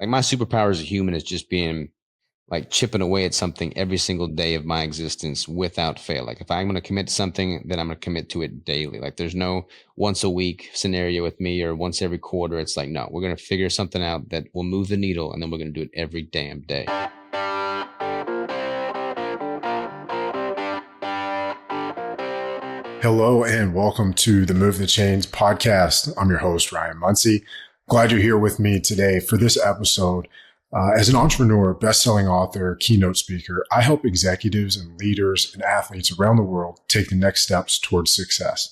like my superpower as a human is just being like chipping away at something every single day of my existence without fail. Like if I'm going to commit to something, then I'm going to commit to it daily. Like there's no once a week scenario with me or once every quarter. It's like, no, we're going to figure something out that will move the needle and then we're going to do it every damn day. Hello and welcome to the Move the Chains podcast. I'm your host, Ryan Munsey. Glad you're here with me today for this episode. As an entrepreneur, best-selling author, keynote speaker, I help executives and leaders and athletes around the world take the next steps towards success.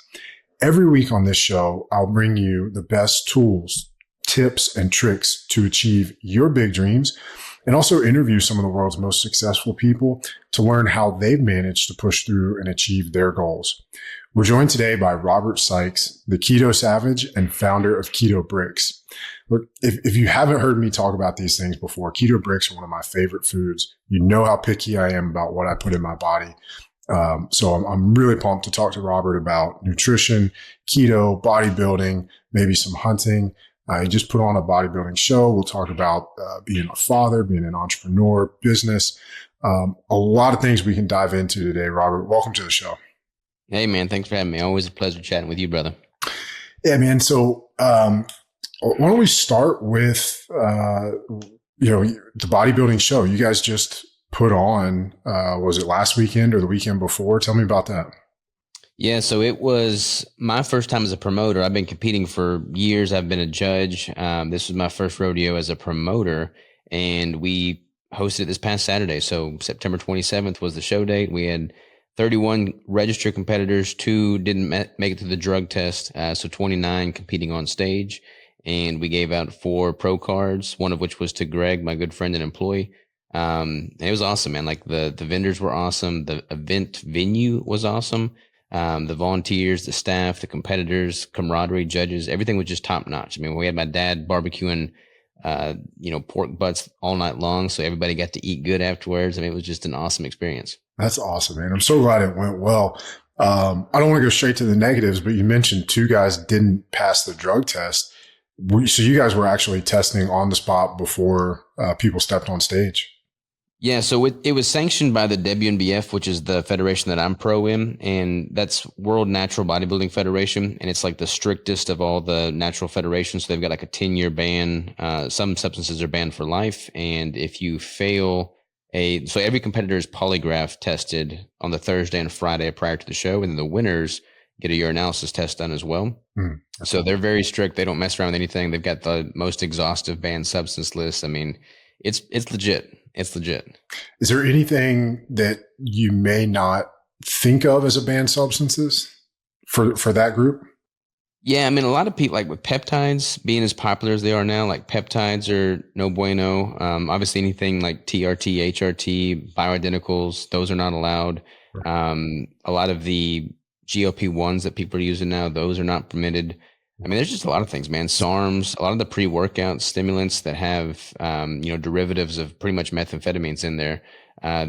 Every week on this show, I'll bring you the best tools, tips, and tricks to achieve your big dreams, and also interview some of the world's most successful people to learn how they've managed to push through and achieve their goals. We're joined today by Robert Sikes, the Keto Savage and founder of Keto Bricks. Look, if you haven't heard me talk about these things before, Keto Bricks are one of my favorite foods. You know how picky I am about what I put in my body. So I'm really pumped to talk to Robert about nutrition, keto, bodybuilding, maybe some hunting. I just put on a bodybuilding show. We'll talk about being a father, being an entrepreneur, business, a lot of things we can dive into today. Robert, welcome to the show. Hey man, thanks for having me. Always a pleasure chatting with you, brother. Yeah, man. So why don't we start with the bodybuilding show you guys just put on? Was it last weekend or the weekend before? Tell me about that. Yeah, so it was my first time as a promoter. I've been competing for years. I've been a judge. This was my first rodeo as a promoter, and we hosted it this past Saturday. So September 27th was the show date. We had 31 registered competitors, 2 didn't make it to the drug test, so 29 competing on stage. And we gave out 4 pro cards, one of which was to Greg, my good friend and employee. It was awesome, man. Like the vendors were awesome. The event venue was awesome. The volunteers, the staff, the competitors, camaraderie, judges, everything was just top notch. I mean, we had my dad barbecuing, pork butts all night long. So everybody got to eat good afterwards. I mean, it was just an awesome experience. That's awesome, man. I'm so glad it went well. I don't want to go straight to the negatives, but you mentioned 2 guys didn't pass the drug test. So you guys were actually testing on the spot before people stepped on stage. Yeah, so it was sanctioned by the WNBF, which is the federation that I'm pro in, and that's World Natural Bodybuilding Federation, and it's like the strictest of all the natural federations. So they've got like a 10-year ban. Some substances are banned for life, and if you fail so every competitor is polygraph tested on the Thursday and Friday prior to the show, and then the winners get a urinalysis test done as well. So they're very strict. They don't mess around with anything. They've got the most exhaustive banned substance list. I mean, it's legit. It's legit. Is there anything that you may not think of as a banned substances for that group? Yeah, I mean, a lot of people, like with peptides being as popular as they are now, like peptides are no bueno. Obviously, anything like TRT, HRT, bioidenticals, those are not allowed. A lot of the GLP-1s that people are using now, those are not permitted. I mean, there's just a lot of things, man. SARMs, a lot of the pre-workout stimulants that have, derivatives of pretty much methamphetamines in there,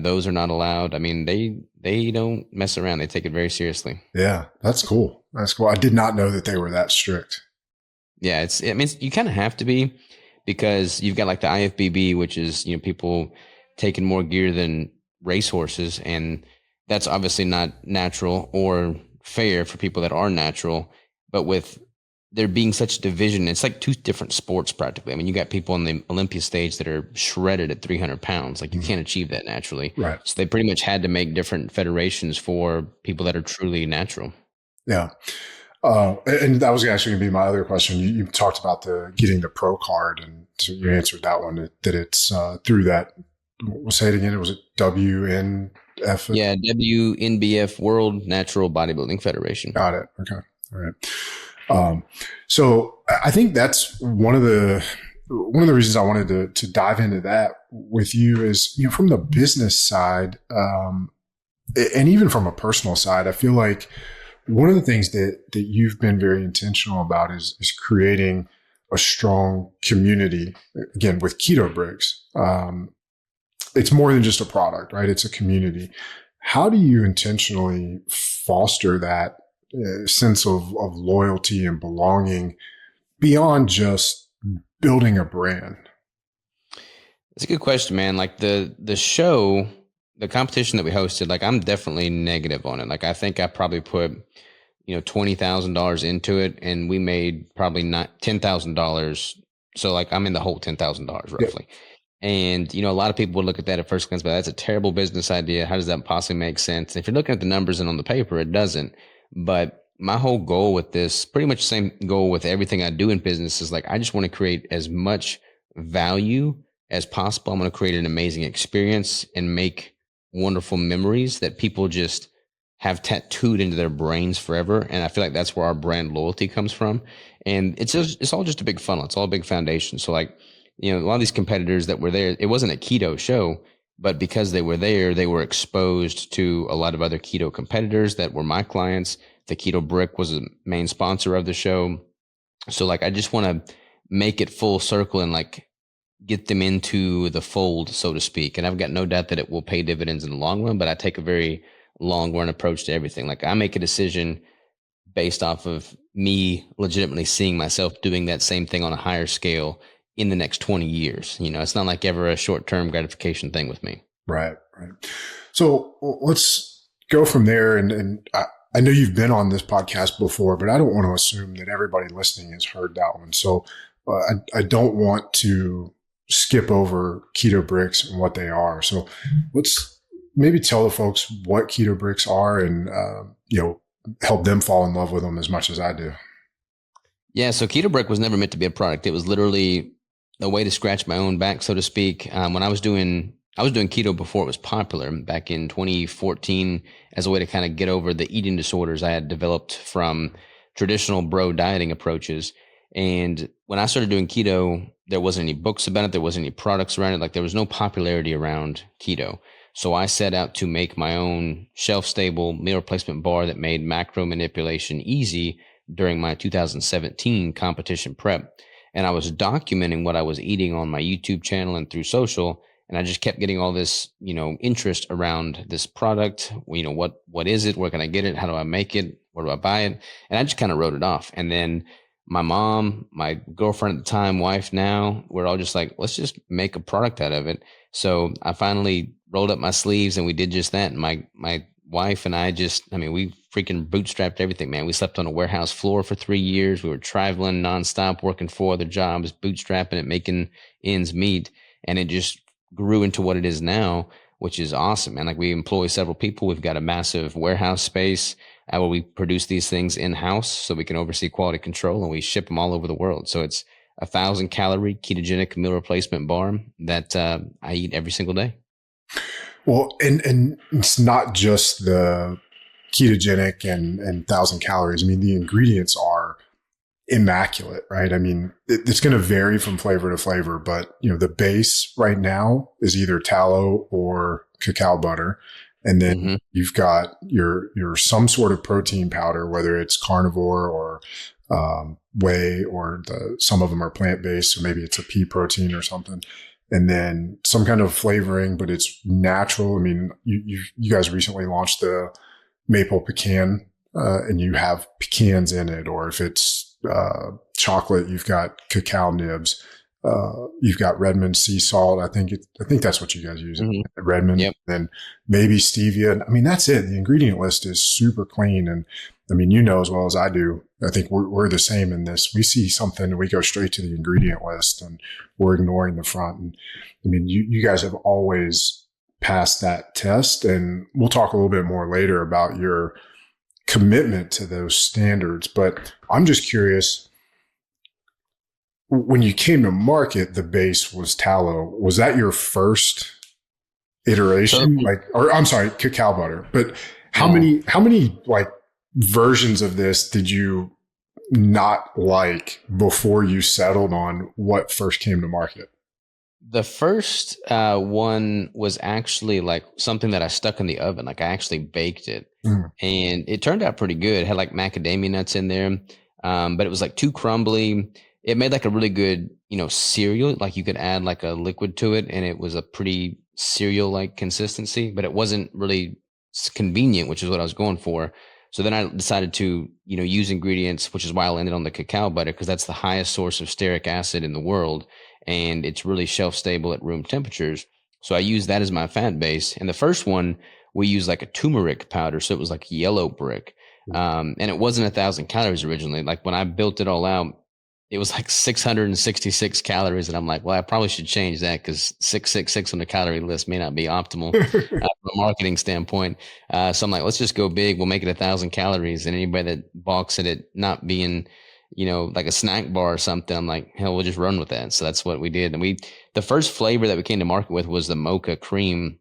those are not allowed. I mean, they don't mess around. They take it very seriously. Yeah, that's cool. That's cool. I did not know that they were that strict. Yeah, you kind of have to be, because you've got like the IFBB, which is, people taking more gear than racehorses. And that's obviously not natural or fair for people that are natural. But with there being such division, it's like 2 different sports practically. I mean, you got people on the Olympia stage that are shredded at 300 pounds. Like you can't achieve that naturally. Right. So they pretty much had to make different federations for people that are truly natural. Yeah. And that was actually going to be my other question. You talked about getting the pro card, and so you answered that one, that it's through that. We'll say it again. It was WNF. Yeah. WNBF, World Natural Bodybuilding Federation. Got it. Okay. All right. So I think that's one of the reasons I wanted to dive into that with you is, from the business side, and even from a personal side, I feel like one of the things that you've been very intentional about is creating a strong community, again, with Keto Bricks. It's more than just a product, right? It's a community. How do you intentionally foster that sense of loyalty and belonging beyond just building a brand? It's a good question, man. Like the show, the competition that we hosted, like I'm definitely negative on it. Like I think I probably put, $20,000 into it, and we made probably not $10,000. So like I'm in the whole $10,000 Yeah. roughly. And a lot of people would look at that at first glance, but that's a terrible business idea. How does that possibly make sense? If you're looking at the numbers and on the paper, it doesn't. But my whole goal with this, pretty much the same goal with everything I do in business, is like I just want to create as much value as possible. I'm going to create an amazing experience and make wonderful memories that people just have tattooed into their brains forever. And I feel like that's where our brand loyalty comes from. And it's all just a big funnel. It's all a big foundation. So like, a lot of these competitors that were there, it wasn't a keto show, but because they were there, they were exposed to a lot of other keto competitors that were my clients. The Keto Brick was a main sponsor of the show. So like, I just want to make it full circle and like get them into the fold, so to speak. And I've got no doubt that it will pay dividends in the long run, but I take a very long run approach to everything. Like I make a decision based off of me legitimately seeing myself doing that same thing on a higher scale in the next 20 years. It's not like ever a short-term gratification thing with me. Right. So let's go from there. And I know you've been on this podcast before, but I don't want to assume that everybody listening has heard that one. So I don't want to skip over Keto Bricks and what they are. So let's maybe tell the folks what Keto Bricks are and, help them fall in love with them as much as I do. Yeah. So Keto Brick was never meant to be a product. It was literally a way to scratch my own back, so to speak. When I was doing keto before it was popular back in 2014 as a way to kind of get over the eating disorders I had developed from traditional bro dieting approaches. And when I started doing keto, there wasn't any books about it. There wasn't any products around it. Like there was no popularity around keto. So I set out to make my own shelf-stable meal replacement bar that made macro manipulation easy during my 2017 competition prep. And I was documenting what I was eating on my YouTube channel and through social. And I just kept getting all this, interest around this product. What is it? Where can I get it? How do I make it? Where do I buy it? And I just kind of wrote it off. And then my mom, my girlfriend at the time, wife now, we're all just like, let's just make a product out of it. So I finally rolled up my sleeves and we did just that. And my wife and I we freaking bootstrapped everything, man. We slept on a warehouse floor for 3 years. We were traveling nonstop, working 4 other jobs, bootstrapping it, making ends meet. And it just grew into what it is now, which is awesome, man. Like we employ several people. We've got a massive warehouse space where we produce these things in-house so we can oversee quality control, and we ship them all over the world. So it's 1,000-calorie ketogenic meal replacement bar that I eat every single day. Well, and it's not just the ketogenic and 1,000 calories. I mean, the ingredients are immaculate, right? I mean, it's going to vary from flavor to flavor, but the base right now is either tallow or cacao butter. And then you've got your some sort of protein powder, whether it's carnivore or whey, or some of them are plant-based. So maybe it's a pea protein or something. And then some kind of flavoring, but it's natural. I mean, you guys recently launched the maple pecan, and you have pecans in it, or if it's chocolate, you've got cacao nibs. You've got Redmond sea salt. I think that's what you guys use. Redmond, Yep. And maybe stevia. I mean, that's it. The ingredient list is super clean. And I mean, as well as I do, I think we're the same in this. We see something and we go straight to the ingredient list and we're ignoring the front. And I mean, you guys have always passed that test, and we'll talk a little bit more later about your commitment to those standards. But I'm just curious, when you came to market, the base was tallow. Was that your first iteration? Cacao butter. But how many like versions of this did you not like before you settled on what first came to market? The first one was actually like something that I stuck in the oven. Like I actually baked it, and it turned out pretty good. It had like macadamia nuts in there, but it was like too crumbly. It made like a really good, cereal. Like you could add like a liquid to it, and it was a pretty cereal-like consistency, but it wasn't really convenient, which is what I was going for. So then I decided to, use ingredients, which is why I landed on the cacao butter, because that's the highest source of stearic acid in the world. and it's really shelf stable at room temperatures. So I use that as my fat base. And the first one, we used like a turmeric powder. So it was like yellow brick. And it wasn't 1,000 calories originally. Like when I built it all out, it was like 666 calories. And I'm like, well, I probably should change that because 666 on the calorie list may not be optimal from a marketing standpoint. So I'm like, let's just go big. We'll make it 1,000 calories. And anybody that balks at it not being, like a snack bar or something, I'm like, hell, we'll just run with that. So that's what we did. And the first flavor that we came to market with was the mocha cream.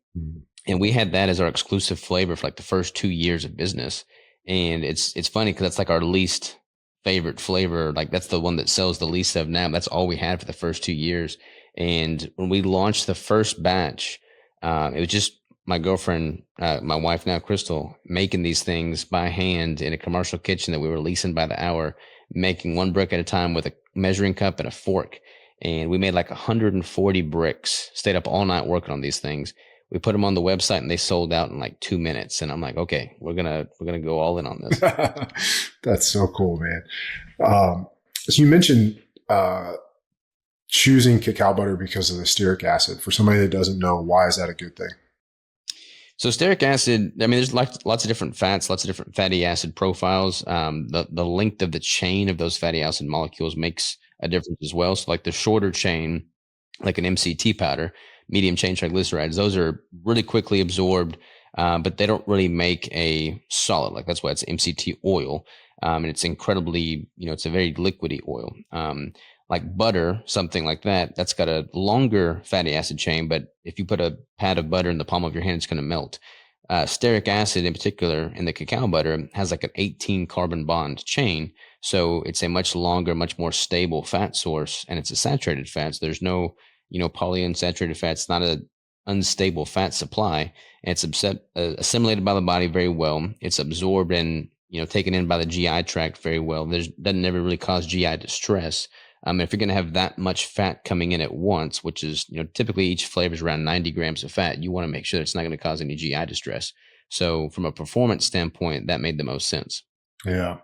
And we had that as our exclusive flavor for like the first 2 years of business. And it's funny because that's like our least favorite flavor. Like that's the one that sells the least of now. That's all we had for the first 2 years. And when we launched the first batch, it was just my girlfriend, my wife now, Crystal, making these things by hand in a commercial kitchen that we were leasing by the hour, making one brick at a time with a measuring cup and a fork. And we made like 140 bricks, stayed up all night working on these things. We put them on the website and they sold out in like 2 minutes. And I'm like, okay, we're going to go all in on this. That's so cool, man. So you mentioned, choosing cacao butter because of the stearic acid. For somebody that doesn't know, why is that a good thing? So stearic acid, I mean, there's lots of different fats, lots of different fatty acid profiles. The length of the chain of those fatty acid molecules makes a difference as well. So like the shorter chain, like an MCT powder, medium chain triglycerides, those are really quickly absorbed, but they don't really make a solid. Like that's why it's MCT oil. And it's incredibly, it's a very liquidy oil. Like butter, something like that, that's got a longer fatty acid chain, but if you put a pat of butter in the palm of your hand, it's going to melt. Stearic acid in particular in the cacao butter has like an 18 carbon bond chain. So it's a much longer, much more stable fat source, and it's a saturated fat. So there's no, polyunsaturated fat. It's not an unstable fat supply. And it's assimilated by the body very well. It's absorbed and, taken in by the GI tract very well. Doesn't never really cause GI distress. If you're going to have that much fat coming in at once, which is, typically each flavor is around 90 grams of fat, you want to make sure it's not going to cause any GI distress. So from a performance standpoint, that made the most sense. Yeah.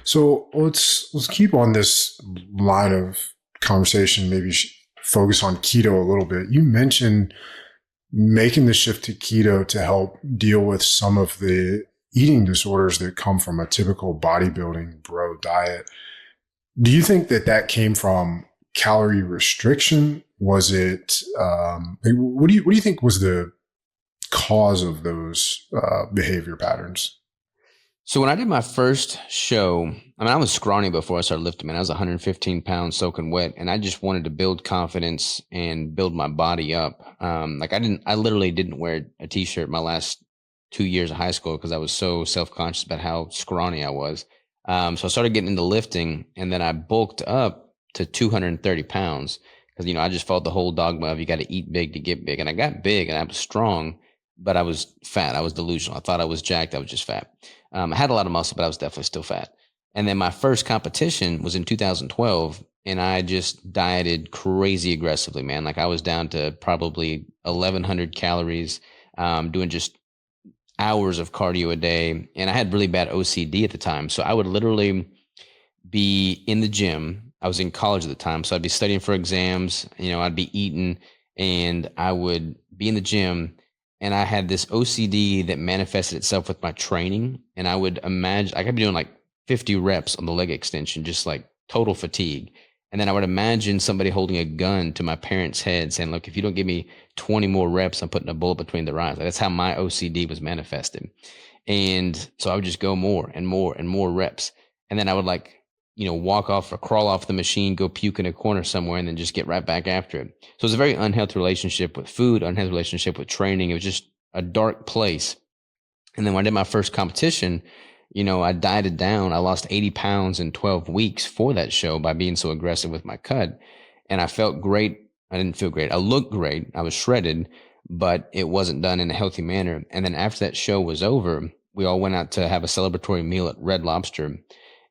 So let's keep on this line of conversation, maybe focus on keto a little bit. You mentioned making the shift to keto to help deal with some of the eating disorders that come from a typical bodybuilding bro diet. Do you think that came from calorie restriction? Was it, what do you think was the cause of those behavior patterns? So when I did my first show, I was scrawny before I started lifting, man. I was 115 pounds soaking wet, and I just wanted to build confidence and build my body up. I literally didn't wear a t-shirt my last 2 years of high school because I was so self-conscious about how scrawny I was. So I started getting into lifting, and then I bulked up to 230 pounds because, I just followed the whole dogma of you got to eat big to get big. And I got big and I was strong, but I was fat. I was delusional. I thought I was jacked. I was just fat. I had a lot of muscle, but I was definitely still fat. And then my first competition was in 2012, and I just dieted crazy aggressively, man. Like I was down to probably 1,100 calories, doing just hours of cardio a day. And I had really bad OCD at the time. So I would literally be in the gym. I was in college at the time. So I'd be studying for exams, I'd be eating, and I would be in the gym. And I had this OCD that manifested itself with my training. And I would imagine, I could be doing like 50 reps on the leg extension, just like total fatigue. And then I would imagine somebody holding a gun to my parents' head saying, look, if you don't give me 20 more reps, I'm putting a bullet between their eyes. Like, that's how my OCD was manifested. And so I would just go more and more and more reps. And then I would walk off or crawl off the machine, go puke in a corner somewhere, and then just get right back after it. So it was a very unhealthy relationship with food, unhealthy relationship with training. It was just a dark place. And then when I did my first competition, I dieted down. I lost 80 pounds in 12 weeks for that show by being so aggressive with my cut. And I felt great. I didn't feel great. I looked great. I was shredded, but it wasn't done in a healthy manner. And then after that show was over, we all went out to have a celebratory meal at Red Lobster.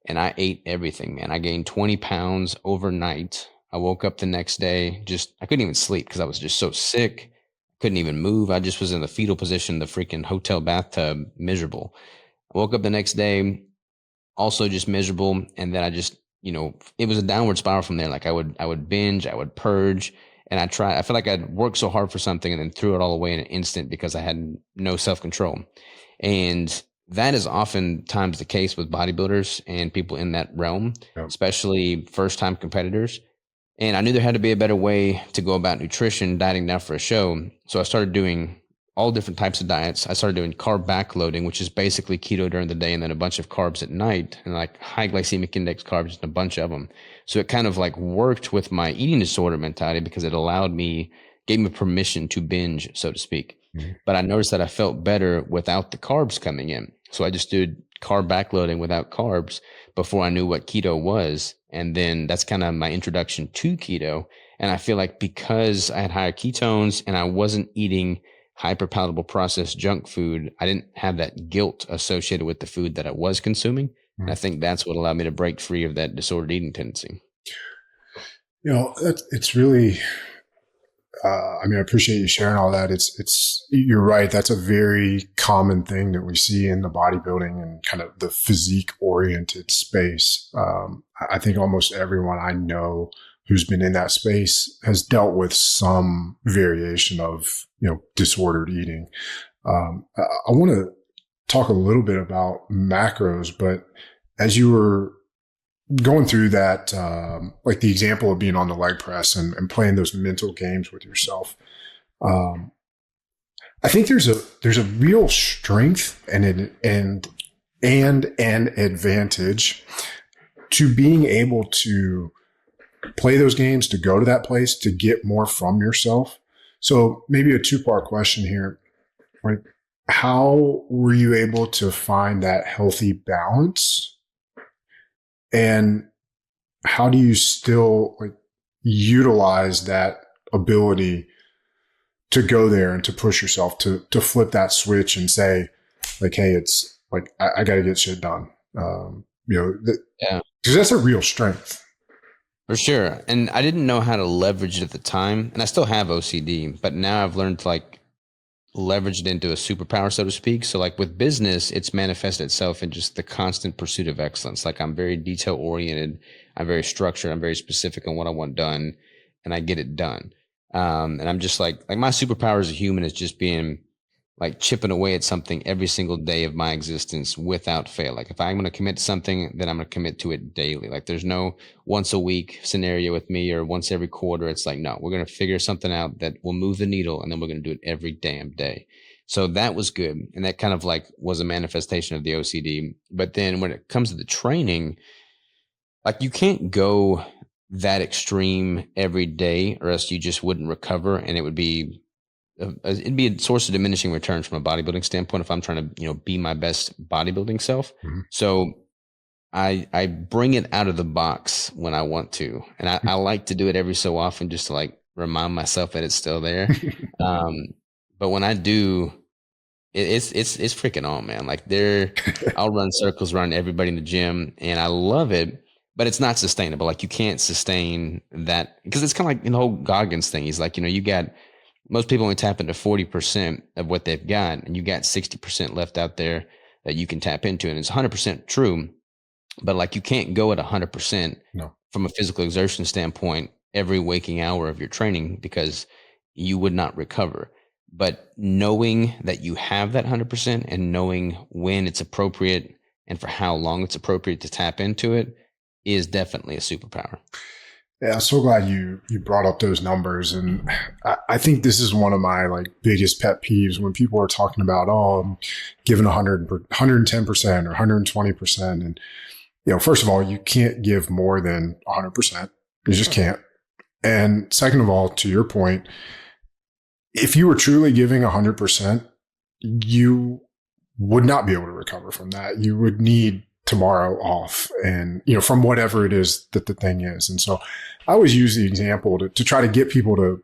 And I ate everything, man. I gained 20 pounds overnight. I woke up the next day, I couldn't even sleep because I was just so sick. Couldn't even move. I just was in the fetal position, the freaking hotel bathtub, miserable. I woke up the next day, also just miserable. And then I just it was a downward spiral from there. Like I would binge, I would purge, and I feel like I'd worked so hard for something and then threw it all away in an instant because I had no self-control. And that is oftentimes the case with bodybuilders and people in that realm, Yeah. especially first-time competitors. And I knew there had to be a better way to go about nutrition, dieting down for a show. So I started doing all different types of diets. I started doing carb backloading, which is basically keto during the day and then a bunch of carbs at night, and like high glycemic index carbs and a bunch of them. So it kind of like worked with my eating disorder mentality because it gave me permission to binge, so to speak. Mm-hmm. But I noticed that I felt better without the carbs coming in. So I just did carb backloading without carbs before I knew what keto was. And then that's kind of my introduction to keto. And I feel like because I had higher ketones and I wasn't eating hyper palatable processed junk food, I didn't have that guilt associated with the food that I was consuming. Mm-hmm. And I think that's what allowed me to break free of that disordered eating tendency. It's really, I appreciate you sharing all that. You're right. That's a very common thing that we see in the bodybuilding and kind of the physique oriented space. I think almost everyone I know who's been in that space has dealt with some variation of, disordered eating. I want to talk a little bit about macros, but as you were going through that, like the example of being on the leg press and playing those mental games with yourself, I think there's a real strength and an advantage to being able to play those games, to go to that place, to get more from yourself. So maybe a two-part question here. Like, how were you able to find that healthy balance? And how do you still utilize that ability to go there and to push yourself to flip that switch and say, hey, it's like, I got to get shit done. Because that's a real strength. For sure. And I didn't know how to leverage it at the time. And I still have OCD, but now I've learned to leverage it into a superpower, so to speak. So with business, it's manifested itself in just the constant pursuit of excellence. I'm very detail oriented. I'm very structured. I'm very specific on what I want done, and I get it done. And I'm just my superpower as a human is just being chipping away at something every single day of my existence without fail. If I'm going to commit to something, then I'm going to commit to it daily. There's no once a week scenario with me or once every quarter. It's no, we're going to figure something out that will move the needle, and then we're going to do it every damn day. So that was good. And that kind of was a manifestation of the OCD. But then when it comes to the training, you can't go that extreme every day or else you just wouldn't recover. And it'd be a source of diminishing returns from a bodybuilding standpoint if I'm trying to, be my best bodybuilding self. Mm-hmm. So I bring it out of the box when I want to. And I like to do it every so often just to remind myself that it's still there. But when I do, it's freaking on, man. I'll run circles around everybody in the gym and I love it, but it's not sustainable. You can't sustain that because it's kind of the whole Goggins thing. He's you got, most people only tap into 40% of what they've got, and you got 60% left out there that you can tap into. And it's 100% true, but you can't go at 100% from a physical exertion standpoint every waking hour of your training because you would not recover. But knowing that you have that 100% and knowing when it's appropriate and for how long it's appropriate to tap into it is definitely a superpower. Yeah, I'm so glad you brought up those numbers. And I think this is one of my biggest pet peeves when people are talking about, I'm giving 110% or 120%. And, first of all, you can't give more than 100%. You just can't. And second of all, to your point, if you were truly giving 100%, you would not be able to recover from that. You would need tomorrow off and, from whatever it is that the thing is. And so I always use the example to try to get people to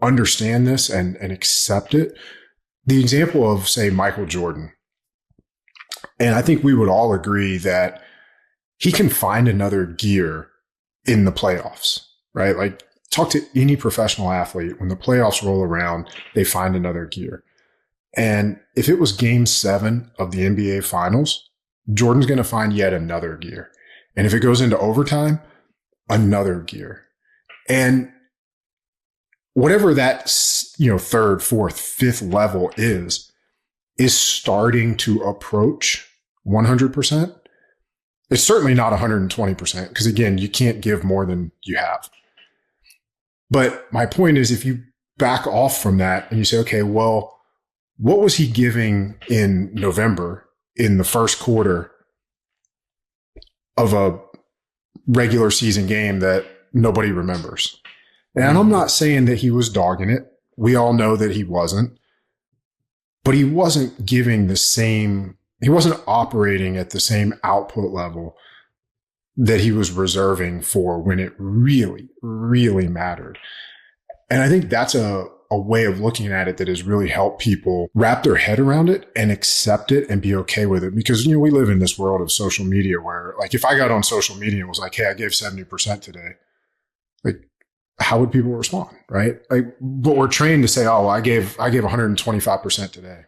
understand this and accept it. The example of, say, Michael Jordan. And I think we would all agree that he can find another gear in the playoffs, right? Talk to any professional athlete. When the playoffs roll around, they find another gear. And if it was game 7 of the NBA finals, Jordan's going to find yet another gear. And if it goes into overtime, another gear. And whatever that, third, fourth, fifth level is starting to approach 100%. It's certainly not 120% because, again, you can't give more than you have. But my point is, if you back off from that and you say, okay, well, what was he giving in November in the first quarter of a regular season game that nobody remembers? And I'm not saying that he was dogging it. We all know that he wasn't. But he wasn't giving the same, he wasn't operating at the same output level that he was reserving for when it really, really mattered. And I think that's a way of looking at it that has really helped people wrap their head around it and accept it and be okay with it. Because, we live in this world of social media where, like, if I got on social media and was like, hey, I gave 70% today, like, how would people respond? Right. Like, but we're trained to say, oh, I gave 125% today,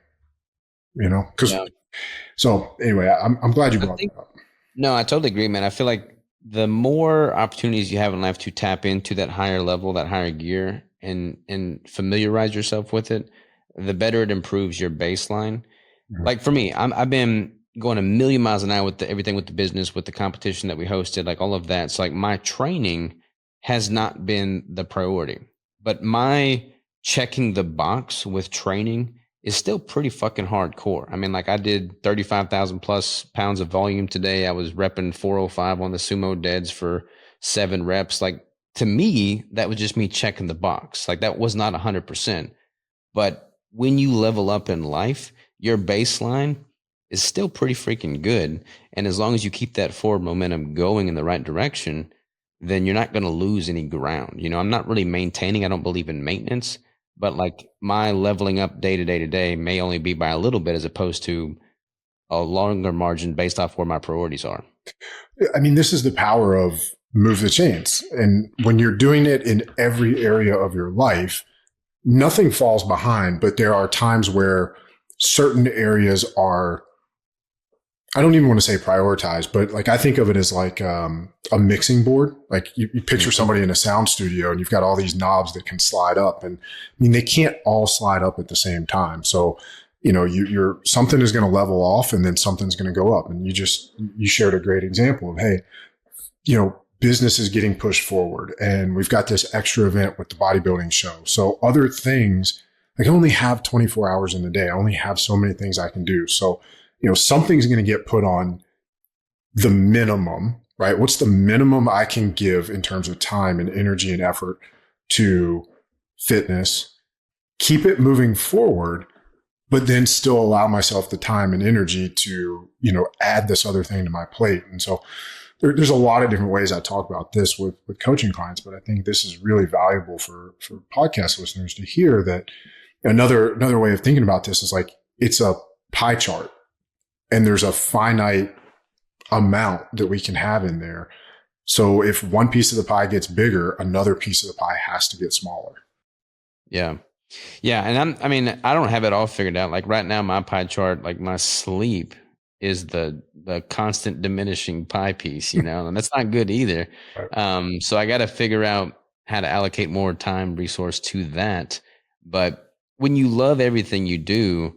because so anyway, I'm glad you brought that up. No, I totally agree, man. I feel like the more opportunities you have in life to tap into that higher level, that higher gear, and familiarize yourself with it, the better it improves your baseline. Mm-hmm. Like for me, I've been going a million miles an hour with everything with the business, with the competition that we hosted, like all of that. So like my training has not been the priority, but my checking the box with training is still pretty fucking hardcore. I mean, like I did 35,000 plus pounds of volume today. I was repping 405 on the sumo deads for 7 reps. Like to me, that was just me checking the box. Like that was not 100%. But when you level up in life, your baseline is still pretty freaking good. And as long as you keep that forward momentum going in the right direction, then you're not going to lose any ground. I'm not really maintaining. I don't believe in maintenance, but like my leveling up day to day may only be by a little bit as opposed to a longer margin based off where my priorities are. I mean, this is the power of move the chains. And when you're doing it in every area of your life, nothing falls behind, but there are times where certain areas are, I don't even want to say prioritized, but like I think of it as like a mixing board. Like you picture somebody in a sound studio and you've got all these knobs that can slide up. And I mean, they can't all slide up at the same time. So, you're something is going to level off and then something's going to go up. And you shared a great example of, hey, business is getting pushed forward and we've got this extra event with the bodybuilding show. So other things, I can only have 24 hours in the day. I only have so many things I can do. So, something's going to get put on the minimum, right? What's the minimum I can give in terms of time and energy and effort to fitness, keep it moving forward, but then still allow myself the time and energy to, add this other thing to my plate. And so there's a lot of different ways I talk about this with coaching clients, but I think this is really valuable for podcast listeners to hear that another way of thinking about this is like, it's a pie chart. And there's a finite amount that we can have in there. So if one piece of the pie gets bigger, another piece of the pie has to get smaller. Yeah. Yeah. And I don't have it all figured out. Like right now, my pie chart, like my sleep is the constant diminishing pie piece, and that's not good either. Right. So I got to figure out how to allocate more time, resource to that. But when you love everything you do,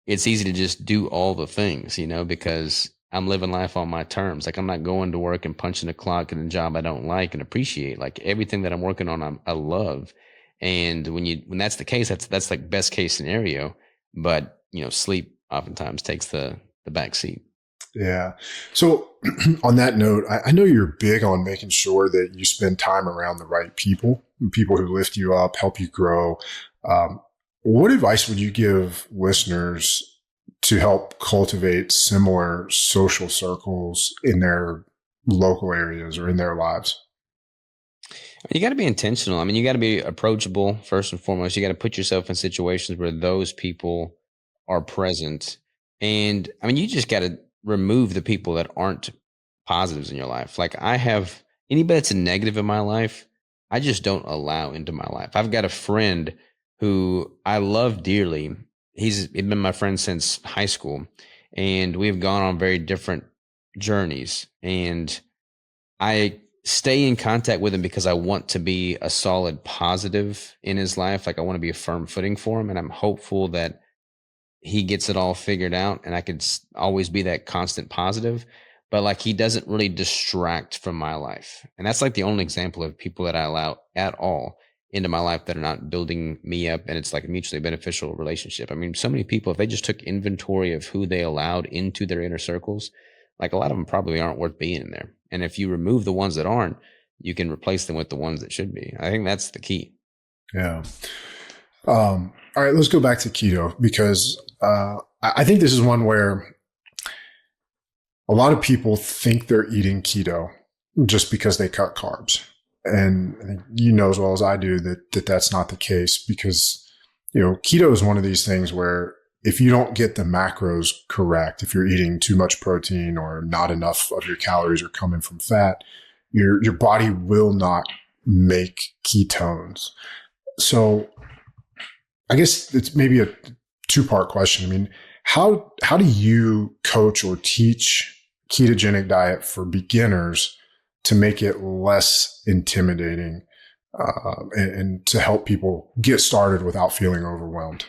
it's easy to just do all the things, because I'm living life on my terms. Like I'm not going to work and punching a clock in a job I don't like and appreciate. Like everything that I'm working on, I love. And when that's the case, that's like best case scenario. But sleep oftentimes takes the back seat. Yeah. So on that note, I know you're big on making sure that you spend time around the right people who lift you up, help you grow. What advice would you give listeners to help cultivate similar social circles in their local areas or in their lives? You got to be intentional. I mean, you got to be approachable first and foremost. You got to put yourself in situations where those people are present. And I mean, you just got to remove the people that aren't positives in your life. Like I have anybody that's a negative in my life, I just don't allow into my life. I've got a friend who I love dearly. He's been my friend since high school, and we've gone on very different journeys. And I stay in contact with him because I want to be a solid positive in his life. Like I want to be a firm footing for him. And I'm hopeful that he gets it all figured out and I could always be that constant positive. But like he doesn't really distract from my life. And that's like the only example of people that I allow at all into my life that are not building me up, and it's like a mutually beneficial relationship. I mean, so many people, if they just took inventory of who they allowed into their inner circles, like a lot of them probably aren't worth being in there. And if you remove the ones that aren't, you can replace them with the ones that should be. I think that's the key. Yeah. All right, let's go back to keto because I think this is one where a lot of people think they're eating keto just because they cut carbs. And I think you know as well as I do that that's not the case because, keto is one of these things where if you don't get the macros correct, if you're eating too much protein or not enough of your calories are coming from fat, your body will not make ketones. So I guess it's maybe a two-part question. I mean, how do you coach or teach ketogenic diet for beginners to make it less intimidating and to help people get started without feeling overwhelmed?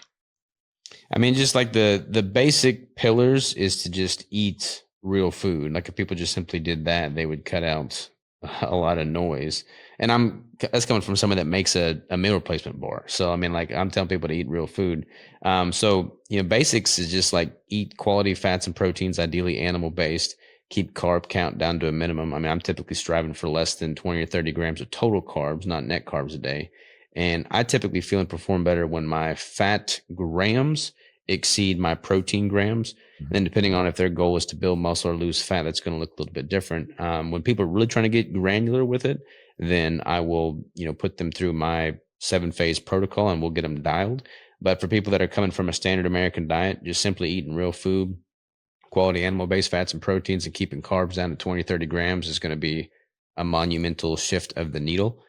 I mean, just like the basic pillars is to just eat real food. Like if people just simply did that, they would cut out a lot of noise. And that's coming from someone that makes a meal replacement bar. So, I mean, like I'm telling people to eat real food. So, basics is just like eat quality fats and proteins, ideally animal based, keep carb count down to a minimum. I mean, I'm typically striving for less than 20 or 30 grams of total carbs, not net carbs a day. And I typically feel and perform better when my fat grams exceed my protein grams. And then depending on if their goal is to build muscle or lose fat, that's going to look a little bit different. When people are really trying to get granular with it, then I will, put them through my 7-phase protocol and we'll get them dialed. But for people that are coming from a standard American diet, just simply eating real food, quality animal-based fats and proteins, and keeping carbs down to 20, 30 grams is going to be a monumental shift of the needle.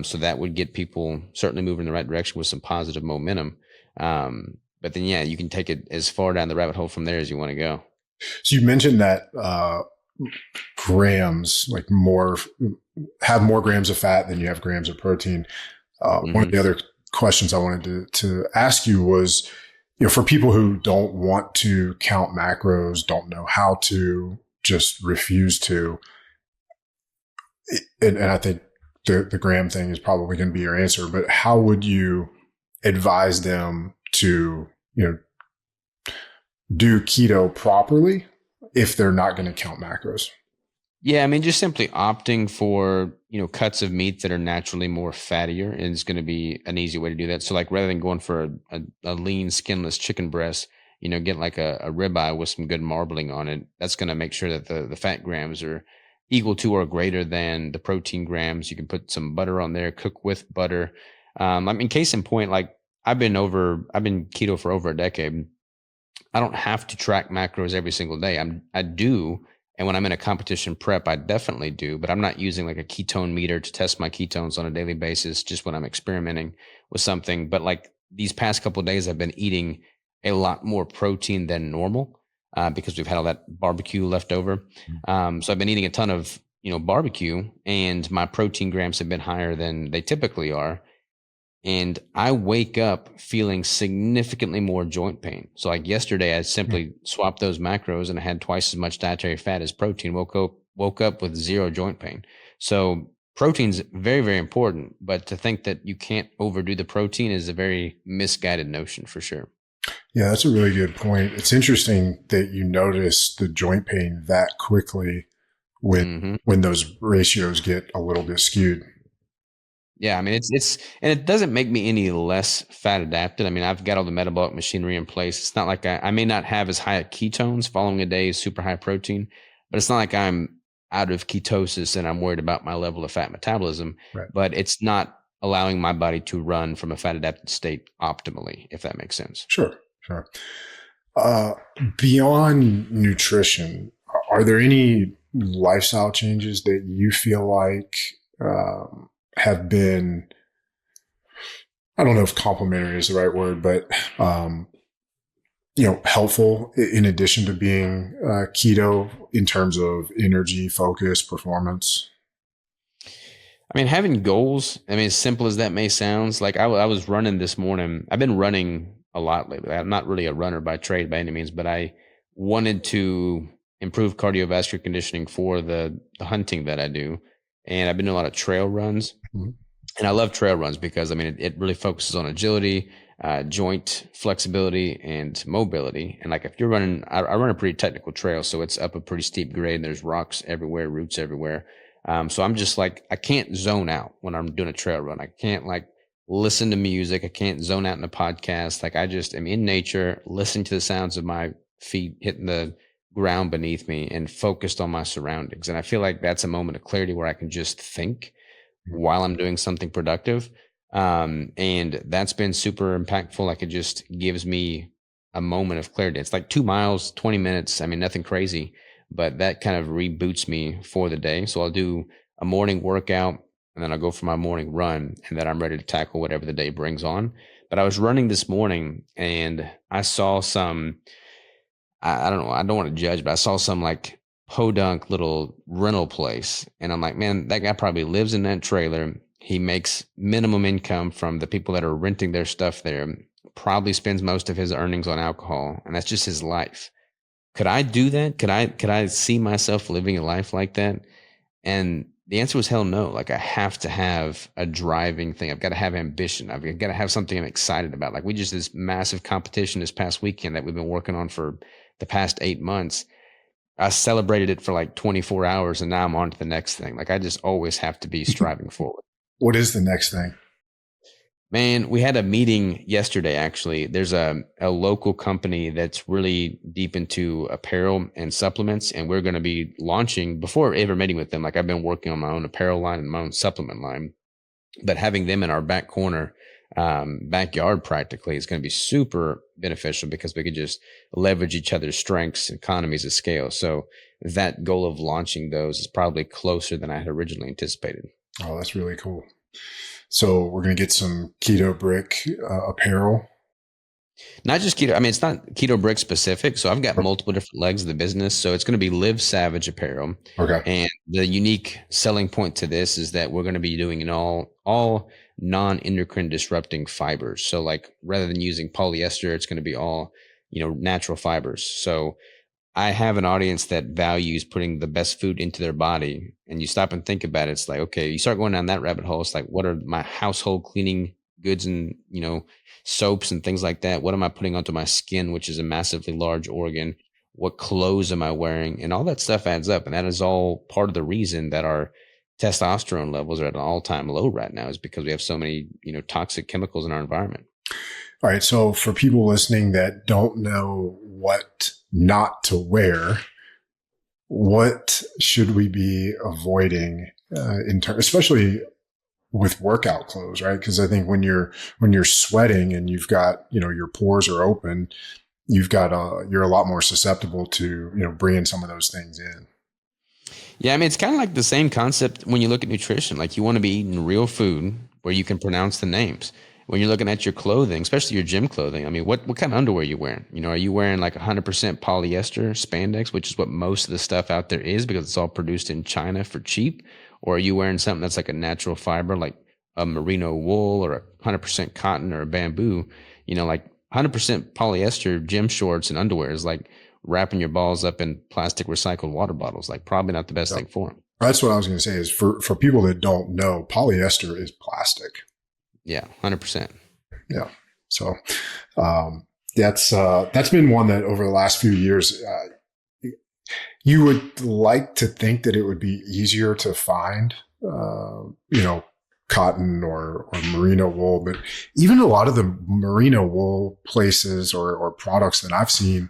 So that would get people certainly moving in the right direction with some positive momentum. But then, yeah, you can take it as far down the rabbit hole from there as you want to go. So you mentioned that grams, like have more grams of fat than you have grams of protein. One of the other questions I wanted to ask you was, for people who don't want to count macros, don't know how to, just refuse to, and I think the gram thing is probably going to be your answer, but how would you advise them to, do keto properly if they're not going to count macros? Yeah, I mean, just simply opting for, cuts of meat that are naturally more fattier is going to be an easy way to do that. So like rather than going for a lean, skinless chicken breast, get like a ribeye with some good marbling on it. That's going to make sure that the fat grams are equal to or greater than the protein grams. You can put some butter on there, cook with butter. I mean, case in point, like I've been keto for over a decade. I don't have to track macros every single day. I do. And when I'm in a competition prep, I definitely do, but I'm not using like a ketone meter to test my ketones on a daily basis, just when I'm experimenting with something. But like these past couple of days, I've been eating a lot more protein than normal because we've had all that barbecue left over. So I've been eating a ton of, barbecue, and my protein grams have been higher than they typically are. And I wake up feeling significantly more joint pain. So like yesterday, I simply swapped those macros and I had twice as much dietary fat as protein, woke up with zero joint pain. So protein's very, very important, but to think that you can't overdo the protein is a very misguided notion for sure. Yeah, that's a really good point. It's interesting that you notice the joint pain that quickly when those ratios get a little bit skewed. Yeah, I mean, it's and it doesn't make me any less fat adapted. I mean, I've got all the metabolic machinery in place. It's not like I may not have as high ketones following a day of super high protein, but it's not like I'm out of ketosis and I'm worried about my level of fat metabolism. Right. But it's not allowing my body to run from a fat adapted state optimally, if that makes sense. Sure. Beyond nutrition, are there any lifestyle changes that you feel like have been, I don't know if complimentary is the right word, but, helpful in addition to being keto in terms of energy, focus, performance? I mean, having goals, I mean, as simple as that may sound, like I was running this morning. I've been running a lot lately. I'm not really a runner by trade by any means, but I wanted to improve cardiovascular conditioning for the hunting that I do. And I've been doing a lot of trail runs. Mhm. And I love trail runs because I mean it really focuses on agility, joint flexibility, and mobility. And like if you're running, I run a pretty technical trail, so it's up a pretty steep grade. And there's rocks everywhere, roots everywhere. So I'm just like I can't zone out when I'm doing a trail run. I can't like listen to music. I can't zone out in a podcast. Like I just am in nature, listening to the sounds of my feet hitting the ground beneath me, and focused on my surroundings. And I feel like that's a moment of clarity where I can just think while I'm doing something productive. And that's been super impactful. Like it just gives me a moment of clarity. It's like 2 miles, 20 minutes. I mean, nothing crazy, but that kind of reboots me for the day. So I'll do a morning workout and then I'll go for my morning run, and then I'm ready to tackle whatever the day brings on. But I was running this morning and I saw some, I don't know, I don't want to judge, but I saw some like podunk little rental place. And I'm like, man, that guy probably lives in that trailer. He makes minimum income from the people that are renting their stuff there, probably spends most of his earnings on alcohol. And that's just his life. Could I do that? Could I see myself living a life like that? And the answer was hell no. Like I have to have a driving thing. I've got to have ambition. I've got to have something I'm excited about. Like we just this massive competition this past weekend that we've been working on for the past 8 months. I celebrated it for like 24 hours and now I'm on to the next thing. Like I just always have to be striving forward. What is the next thing? Man, we had a meeting yesterday, actually. There's a local company that's really deep into apparel and supplements, and we're going to be launching before ever meeting with them. Like I've been working on my own apparel line and my own supplement line, but having them in our back corner, backyard practically is going to be super beneficial because we could just leverage each other's strengths, economies of scale. So that goal of launching those is probably closer than I had originally anticipated. Oh, that's really cool. So we're going to get some Keto Brick apparel. Not just keto. I mean, it's not Keto Brick specific. So I've got multiple different legs of the business. So it's going to be Live Savage Apparel. Okay. And the unique selling point to this is that we're going to be doing an all non-endocrine disrupting fibers. So like rather than using polyester, it's going to be all, natural fibers. So I have an audience that values putting the best food into their body. And you stop and think about it. It's like, okay, you start going down that rabbit hole. It's like, what are my household cleaning goods and, soaps and things like that? What am I putting onto my skin, which is a massively large organ? What clothes am I wearing? And all that stuff adds up. And that is all part of the reason that our testosterone levels are at an all-time low right now, is because we have so many, toxic chemicals in our environment. All right. So for people listening that don't know what not to wear, what should we be avoiding especially with workout clothes, right? Because I think when you're sweating and you've got, your pores are open, you're a lot more susceptible to, bringing some of those things in. Yeah, I mean, it's kind of like the same concept when you look at nutrition. Like you want to be eating real food where you can pronounce the names. When you're looking at your clothing, especially your gym clothing, I mean, what kind of underwear are you wearing? Are you wearing like 100% polyester spandex, which is what most of the stuff out there is because it's all produced in China for cheap? Or are you wearing something that's like a natural fiber, like a merino wool or 100% cotton or a bamboo? Like 100% polyester gym shorts and underwear is like wrapping your balls up in plastic recycled water bottles. Like probably not the best thing for them. That's what I was going to say is for people that don't know, polyester is plastic. Yeah, 100%. Yeah. So that's been one that over the last few years, you would like to think that it would be easier to find, cotton or merino wool, but even a lot of the merino wool places or products that I've seen,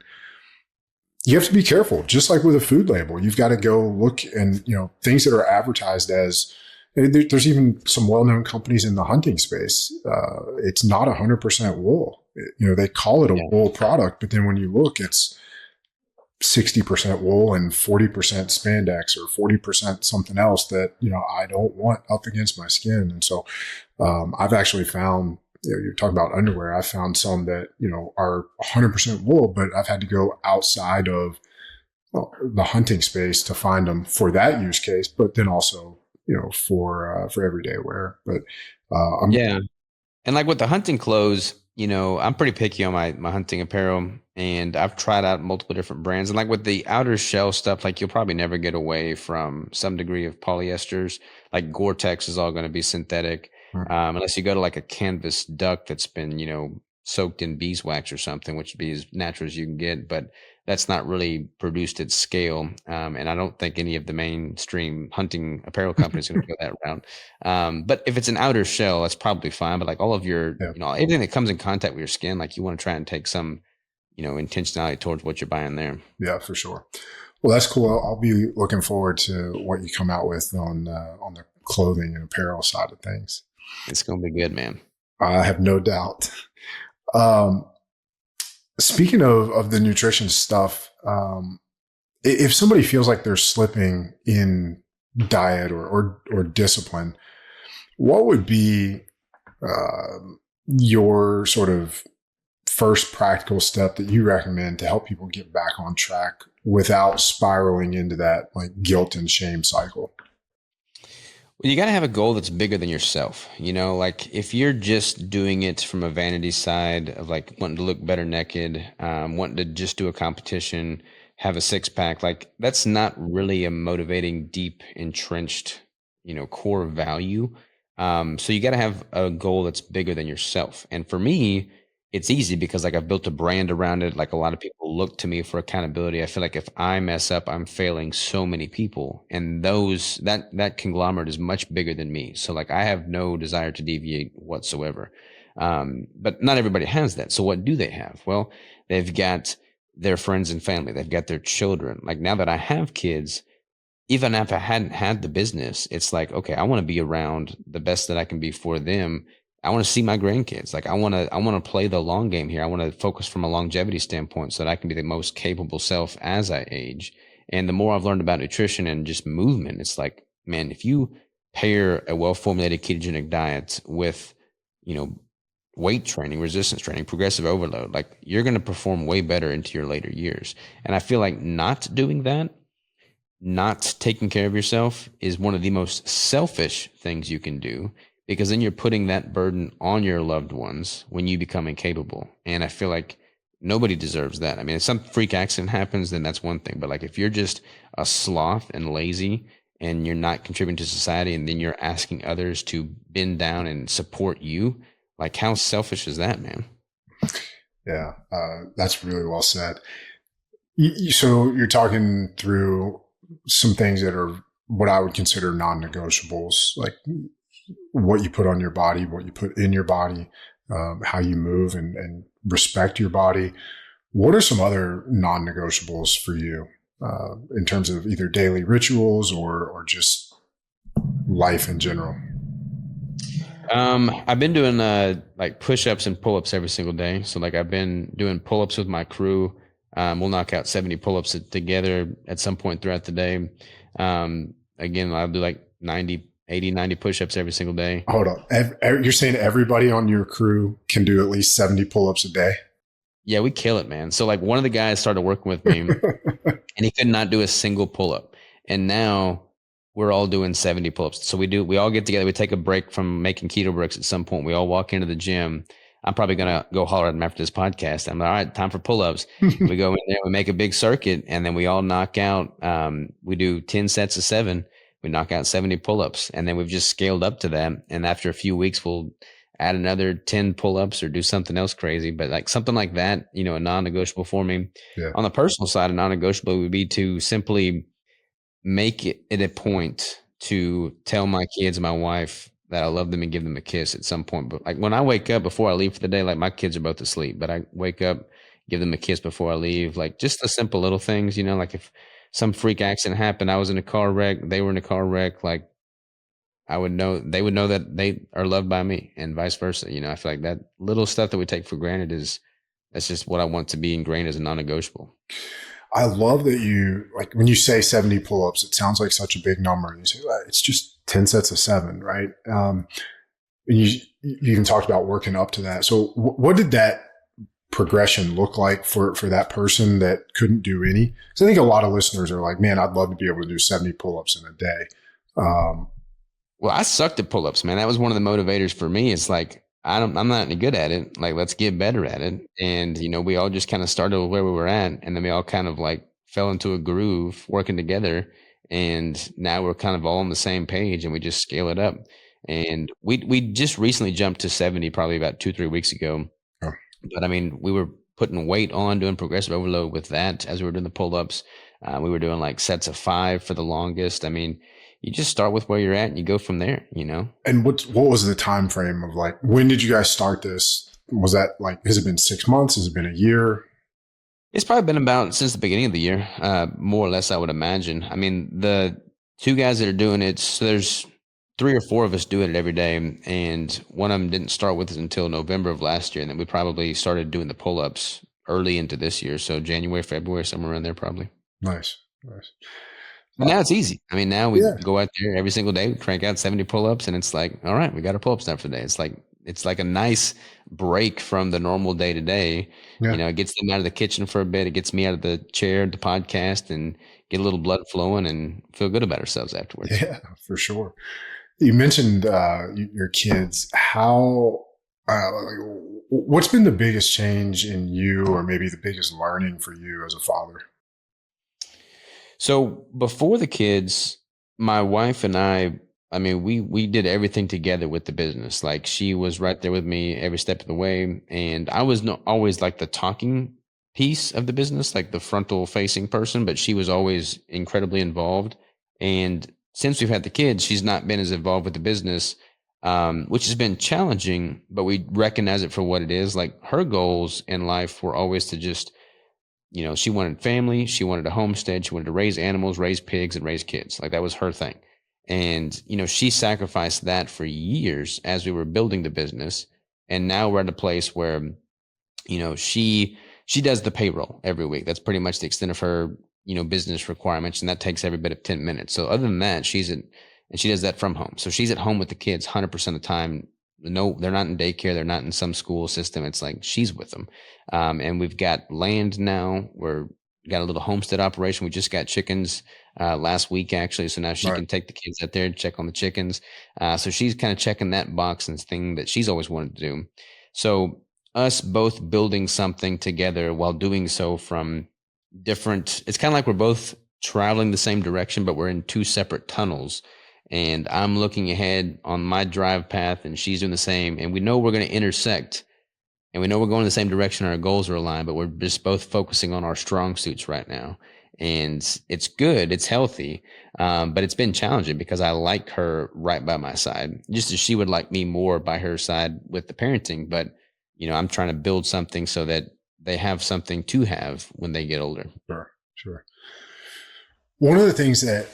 you have to be careful. Just like with a food label, you've got to go look and, things that are advertised as, there's even some well-known companies in the hunting space. It's not 100% wool. They call it a wool product, but then when you look, it's 60% wool and 40% spandex or 40% something else that, I don't want up against my skin. And so, I've actually found, you're talking about underwear. I found some that, are 100% wool, but I've had to go outside of the hunting space to find them for that use case, but then also for everyday wear. But I'm Yeah. And like with the hunting clothes, I'm pretty picky on my hunting apparel, and I've tried out multiple different brands. And like with the outer shell stuff, like you'll probably never get away from some degree of polyesters. Like Gore-Tex is all going to be synthetic, unless you go to like a canvas duck that's been, soaked in beeswax or something, which would be as natural as you can get. But that's not really produced at scale. And I don't think any of the mainstream hunting apparel companies are going to go that route. But if it's an outer shell, that's probably fine. But like all of your, yeah, anything that comes in contact with your skin, like you want to try and take some, intentionality towards what you're buying there. yeah, for sure. Well, that's cool. I'll be looking forward to what you come out with on the clothing and apparel side of things. It's going to be good, man. I have no doubt. Um, Speaking of the nutrition stuff, if somebody feels like they're slipping in diet or discipline, what would be your sort of first practical step that you recommend to help people get back on track without spiraling into that like guilt and shame cycle? Well, you got to have a goal that's bigger than yourself. Like if you're just doing it from a vanity side of like wanting to look better naked, wanting to just do a competition, have a six pack, like that's not really a motivating, deep, entrenched, core value. So you got to have a goal that's bigger than yourself. And for me, it's easy because like I've built a brand around it. Like a lot of people look to me for accountability. I feel like if I mess up, I'm failing so many people, and that conglomerate is much bigger than me. So like I have no desire to deviate whatsoever. But not everybody has that. So what do they have? Well, they've got their friends and family. They've got their children. Like now that I have kids, even if I hadn't had the business, it's like, okay, I want to be around the best that I can be for them. I want to see my grandkids. Like I want to play the long game here. I want to focus from a longevity standpoint so that I can be the most capable self as I age. And the more I've learned about nutrition and just movement, it's like, man, if you pair a well-formulated ketogenic diet with, weight training, resistance training, progressive overload, like you're going to perform way better into your later years. And I feel like not doing that, not taking care of yourself is one of the most selfish things you can do, because then you're putting that burden on your loved ones when you become incapable. And I feel like nobody deserves that. I mean, if some freak accident happens, then that's one thing. But like if you're just a sloth and lazy and you're not contributing to society, and then you're asking others to bend down and support you, like how selfish is that, man? Yeah, that's really well said. So you're talking through some things that are what I would consider non-negotiables, like what you put on your body, what you put in your body, how you move and respect your body. What are some other non-negotiables for you in terms of either daily rituals or just life in general? I've been doing like push-ups and pull-ups every single day. So like I've been doing pull-ups with my crew. We'll knock out 70 pull-ups together at some point throughout the day. Again, I'll do like 90 push-ups every single day. Hold on. You're saying everybody on your crew can do at least 70 pull-ups a day? Yeah, we kill it, man. So like one of the guys started working with me and he could not do a single pull-up. And now we're all doing 70 pull-ups. So we all get together. We take a break from making Keto Bricks at some point. We all walk into the gym. I'm probably going to go holler at him after this podcast. I'm like, all right, time for pull-ups. We go in there, we make a big circuit, and then we all knock out, we do 10 sets of 7. We knock out 70 pull-ups, and then we've just scaled up to that. And after a few weeks, we'll add another 10 pull-ups or do something else crazy. But like something like that, a non-negotiable for me. Yeah. On the personal side, a non-negotiable would be to simply make it a point to tell my kids and my wife that I love them and give them a kiss at some point. But like when I wake up before I leave for the day, like my kids are both asleep, but I wake up, give them a kiss before I leave. Like just the simple little things, like if some freak accident happened, I was in a car wreck, they were in a car wreck, like they would know that they are loved by me and vice versa. I feel like that little stuff that we take for granted that's just what I want to be ingrained as a non-negotiable. I love that you, like when you say 70 pull-ups, it sounds like such a big number. And you say, well, it's just 10 sets of 7, right? And you even talked about working up to that. So what did that progression look like for that person that couldn't do any? Because I think a lot of listeners are like, man, I'd love to be able to do 70 pull-ups in a day. Well, I sucked at pull-ups, man. That was one of the motivators for me. It's like, I'm not any good at it. Like, let's get better at it. And, we all just kind of started where we were at. And then we all kind of like fell into a groove working together. And now we're kind of all on the same page and we just scale it up. And we just recently jumped to 70, probably about 2-3 weeks ago. Oh. But I mean, we were putting weight on, doing progressive overload with that as we were doing the pull-ups. We were doing like sets of 5 for the longest. I mean, you just start with where you're at and you go from there, And what was the time frame of like, when did you guys start this? Was that like, has it been 6 months? Has it been a year? It's probably been about since the beginning of the year, more or less, I would imagine. I mean, the 2 guys that are doing it, so there's 3 or 4 of us doing it every day, and one of them didn't start with us until November of last year, and then we probably started doing the pull-ups early into this year, so January, February, somewhere around there probably. Nice. But now it's easy. I mean, now we Yeah. go out there every single day, we crank out 70 pull-ups, and it's like, all right, we got our pull-ups done for the day. It's like a nice break from the normal day to day. Yeah. It gets them out of the kitchen for a bit. It gets me out of the chair, the podcast, and get a little blood flowing and feel good about ourselves afterwards. Yeah, for sure. You mentioned your kids. How, what's been the biggest change in you, or maybe the biggest learning for you as a father? So before the kids, my wife and I mean, we did everything together with the business. Like, she was right there with me every step of the way, and I was not always like the talking piece of the business, like the frontal facing person, but she was always incredibly involved. And since we've had the kids, she's not been as involved with the business, which has been challenging, but we recognize it for what it is. Like, her goals in life were always to just, she wanted family, she wanted a homestead, she wanted to raise animals, raise pigs, and raise kids. Like, that was her thing. And, she sacrificed that for years as we were building the business. And now we're at a place where, she does the payroll every week. That's pretty much the extent of her, business requirements. And that takes every bit of 10 minutes. So other than that, and she does that from home. So she's at home with the kids 100% of the time. No, they're not in daycare. They're not in some school system. It's like she's with them. And we've got land now. We're got a little homestead operation. We just got chickens last week, actually. So now she Right. can take the kids out there and check on the chickens. So she's kind of checking that box and thing that she's always wanted to do. So us both building something together while doing so from different, it's kind of like we're both traveling the same direction, but we're in 2 separate tunnels. And I'm looking ahead on my drive path and she's doing the same. And we know we're going to intersect and we know we're going in the same direction. Our goals are aligned, but we're just both focusing on our strong suits right now. And it's good. It's healthy. But it's been challenging because I like her right by my side, just as she would like me more by her side with the parenting. But, I'm trying to build something so that they have something to have when they get older. Sure. One of the things that,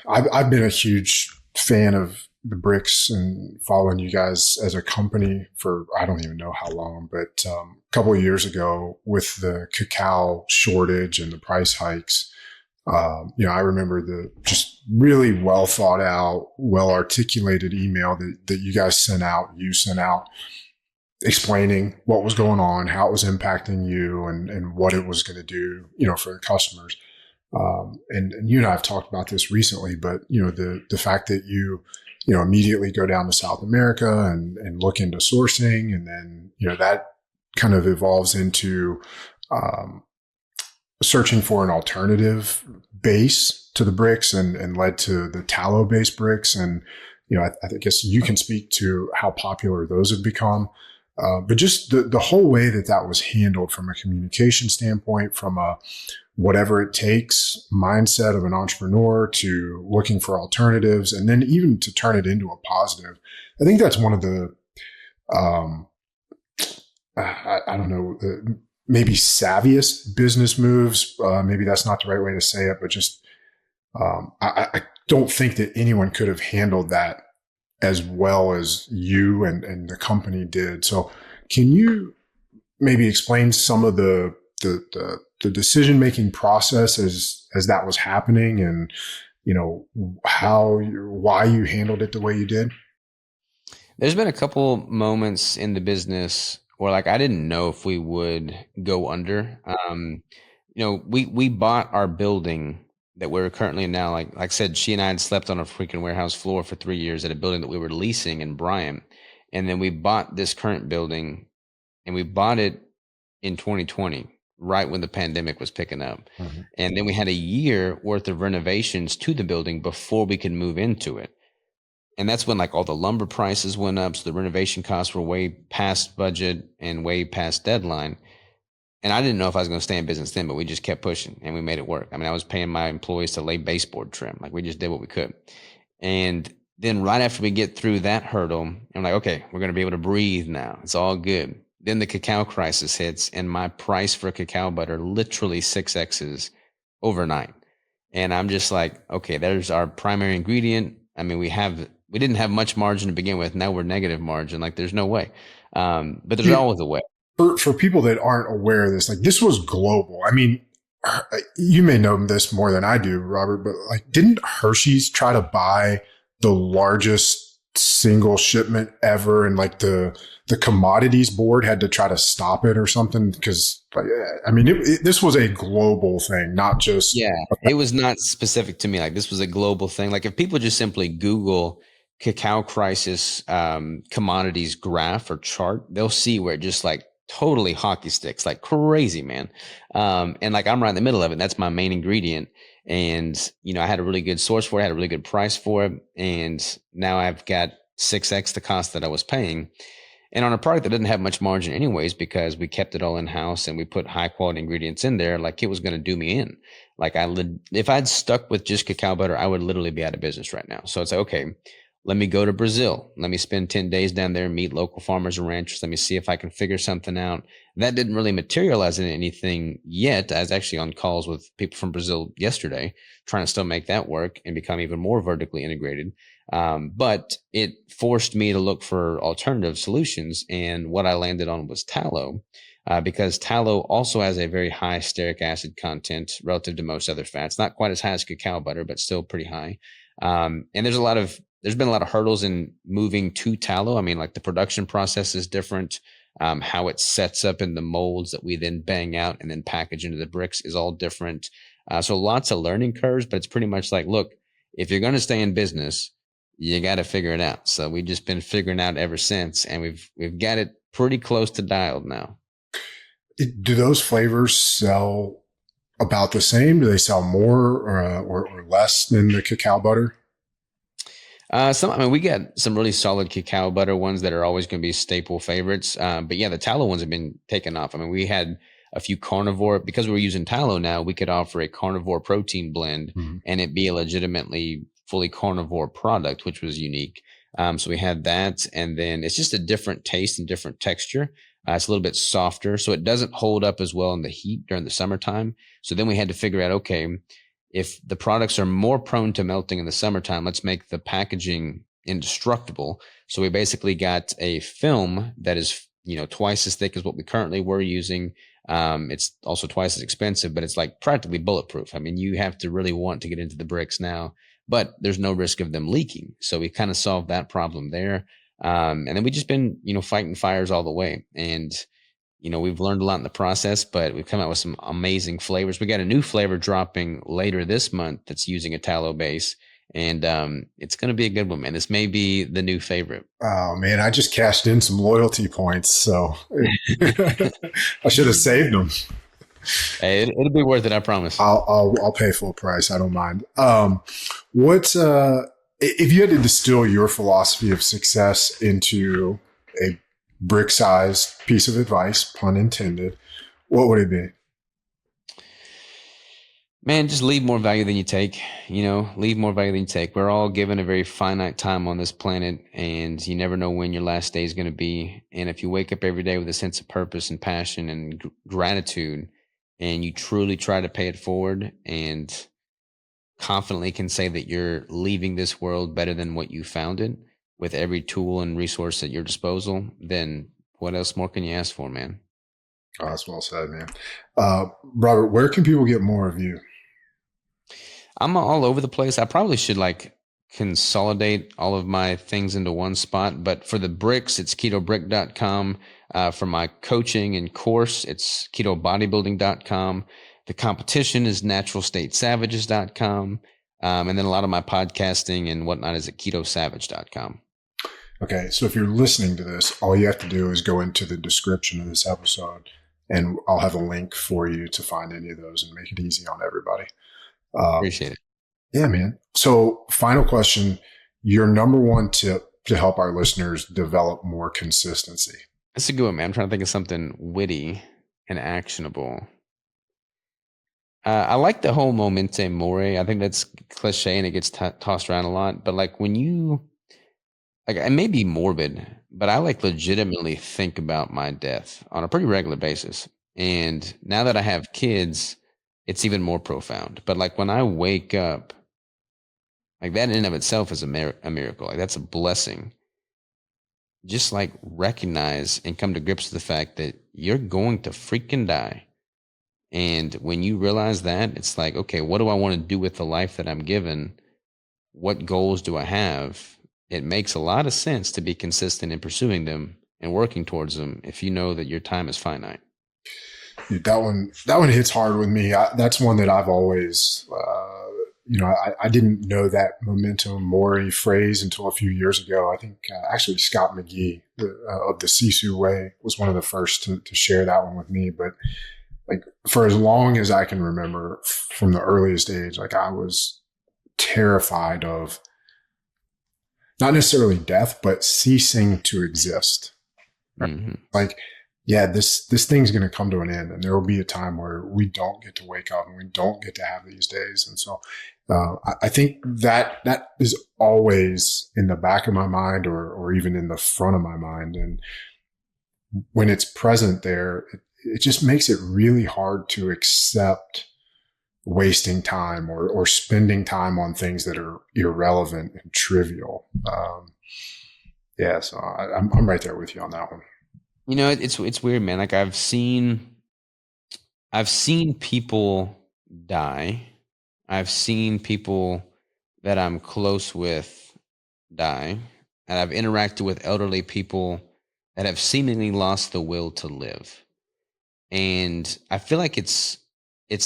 I've been a huge fan of the Bricks and following you guys as a company for, I don't even know how long, but a couple of years ago with the cacao shortage and the price hikes, I remember the just really well thought out, well articulated email that you guys sent out, explaining what was going on, how it was impacting you, and what it was going to do, for the customers. And you and I have talked about this recently, but the fact that you immediately go down to South America and look into sourcing, and then that kind of evolves into searching for an alternative base to the bricks, and led to the tallow based bricks. And I guess you can speak to how popular those have become. But just the whole way that was handled from a communication standpoint, from a whatever it takes mindset of an entrepreneur, to looking for alternatives, and then even to turn it into a positive. I think that's one of the, I don't know, maybe savviest business moves. Maybe that's not the right way to say it, but just, I don't think that anyone could have handled that as well as you and the company did. So can you maybe explain some of the decision-making process as that was happening, and, why you handled it the way you did? There's been a couple moments in the business where, like, I didn't know if we would go under. We bought our building that we're currently in now, like I said, she and I had slept on a freaking warehouse floor for 3 years at a building that we were leasing in Bryant. And then we bought this current building, and we bought it in 2020, right when the pandemic was picking up. Mm-hmm. And then we had a year worth of renovations to the building before we could move into it. And that's when like all the lumber prices went up. So the renovation costs were way past budget and way past deadline. And I didn't know if I was going to stay in business then, but we just kept pushing and we made it work. I mean, I was paying my employees to lay baseboard trim. Like we just did what we could. And then right after we get through that hurdle, I'm like, okay, we're going to be able to breathe now. It's all good. Then the cacao crisis hits, and my price for cacao butter literally 6X's overnight. And I'm just like, okay, there's our primary ingredient. I mean, we didn't have much margin to begin with. Now we're negative margin. Like there's no way. But there's always a way. For people that aren't aware of this, like this was global. I mean, you may know this more than I do, Robert, but like, didn't Hershey's try to buy the largest single shipment ever, and like the commodities board had to try to stop it or something? Because like, I mean, this was a global thing, not just it was not specific to me. Like this was a global thing. Like if people just simply Google cacao crisis commodities graph or chart, they'll see where it just like totally hockey sticks like crazy, man. And like I'm right in the middle of it. That's my main ingredient. And, I had a really good source for it, I had a really good price for it. And now I've got 6X the cost that I was paying. And on a product that didn't have much margin anyways, because we kept it all in house and we put high quality ingredients in there, like it was going to do me in. Like if I'd stuck with just cacao butter, I would literally be out of business right now. So it's like, okay, let me go to Brazil. Let me spend 10 days down there and meet local farmers and ranchers. Let me see if I can figure something out. That didn't really materialize in anything yet. I was actually on calls with people from Brazil yesterday, trying to still make that work and become even more vertically integrated. But it forced me to look for alternative solutions. And what I landed on was tallow, because tallow also has a very high stearic acid content relative to most other fats. Not quite as high as cacao butter, but still pretty high. And there's been a lot of hurdles in moving to tallow. I mean, like the production process is different. How it sets up in the molds that we then bang out and then package into the bricks is all different. So lots of learning curves, but it's pretty much like, look, if you're going to stay in business, you got to figure it out. So we've just been figuring out ever since, and we've got it pretty close to dialed now. Do those flavors sell about the same? Do they sell more or less than the cacao butter? We got some really solid cacao butter ones that are always going to be staple favorites. But yeah, the tallow ones have been taken off. I mean, we had a few carnivore, because we're using tallow now, we could offer a carnivore protein blend and it be a legitimately fully carnivore product, which was unique. So we had that, and then it's just a different taste and different texture. It's a little bit softer, so it doesn't hold up as well in the heat during the summertime. So then we had to figure out, okay, if the products are more prone to melting in the summertime, let's make the packaging indestructible. So we basically got a film that is, twice as thick as what we currently were using. It's also twice as expensive, but it's like practically bulletproof. I mean, you have to really want to get into the bricks now, but there's no risk of them leaking. So we kind of solved that problem there. And then we've just been, fighting fires all the way. And we've learned a lot in the process, but we've come out with some amazing flavors. We got a new flavor dropping later this month that's using a tallow base, and it's going to be a good one, man. This may be the new favorite. Oh man, I just cashed in some loyalty points, so I should have saved them. Hey, it'll be worth it, I promise. I'll pay full price. I don't mind. If you had to distill your philosophy of success into a brick-sized piece of advice, pun intended, what would it be? Man, just leave more value than you take. Leave more value than you take. We're all given a very finite time on this planet, and you never know when your last day is going to be. And if you wake up every day with a sense of purpose and passion and gratitude, and you truly try to pay it forward and confidently can say that you're leaving this world better than what you found it, with every tool and resource at your disposal, then what else more can you ask for, man? Oh, that's well said, man. Robert, where can people get more of you? I'm all over the place. I probably should consolidate all of my things into one spot, but for the bricks, it's ketobrick.com. For my coaching and course, it's ketobodybuilding.com. The competition is naturalstatesavages.com. And then a lot of my podcasting and whatnot is at ketosavage.com. Okay. So if you're listening to this, all you have to do is go into the description of this episode and I'll have a link for you to find any of those and make it easy on everybody. Appreciate it. Yeah, man. So final question, your number one tip to help our listeners develop more consistency. That's a good one, man. I'm trying to think of something witty and actionable. I like the whole momente mori. I think that's cliche and it gets tossed around a lot. But like when you, like, it may be morbid, but I like legitimately think about my death on a pretty regular basis. And now that I have kids, it's even more profound. But like when I wake up, like that in and of itself is a miracle. Like that's a blessing. Just like recognize and come to grips with the fact that you're going to freaking die. And when you realize that, it's like, okay, what do I want to do with the life that I'm given? What goals do I have? It makes a lot of sense to be consistent in pursuing them and working towards them if you know that your time is finite. Dude, that one hits hard with me. That's one that I've always, I didn't know that memento mori phrase until a few years ago. I think actually Scott McGee of the Sisu Way was one of the first to share that one with me. But like for as long as I can remember from the earliest age, like I was terrified of not necessarily death, but ceasing to exist. Right? Mm-hmm. Like, yeah, this thing's going to come to an end and there will be a time where we don't get to wake up and we don't get to have these days. And so I think that is always in the back of my mind or even in the front of my mind. And when it's present there, it just makes it really hard to accept wasting time or spending time on things that are irrelevant and trivial. So I'm right there with you on that one. You know, it's weird, man. Like I've seen people die. I've seen people that I'm close with die, and I've interacted with elderly people that have seemingly lost the will to live. And I feel like it's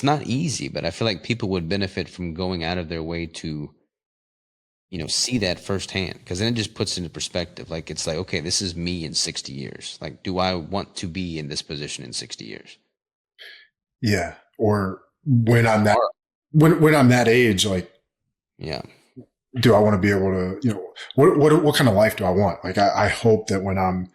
not easy, but I feel like people would benefit from going out of their way to, see that firsthand. Because then it just puts into perspective. Like, it's like, okay, this is me in 60 years. Like, do I want to be in this position in 60 years? Yeah. Or when I'm that age, like, yeah. Do I want to be able to, what kind of life do I want? Like, I hope that when I'm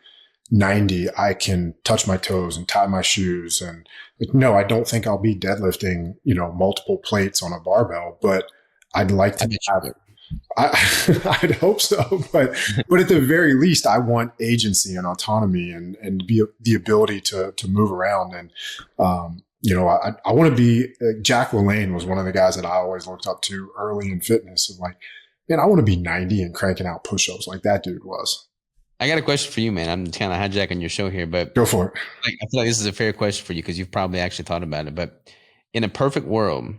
90, I can touch my toes and tie my shoes. And no, I don't think I'll be deadlifting, multiple plates on a barbell, but I'd like to have it. I'd hope so, but at the very least, I want agency and autonomy and the ability to move around. And, I want to be Jack LaLanne was one of the guys that I always looked up to early in fitness of like, man, I want to be 90 and cranking out push-ups like that dude was. I got a question for you, man. I'm kind of hijacking your show here, but go for it. I feel like this is a fair question for you because you've probably actually thought about it. But in a perfect world,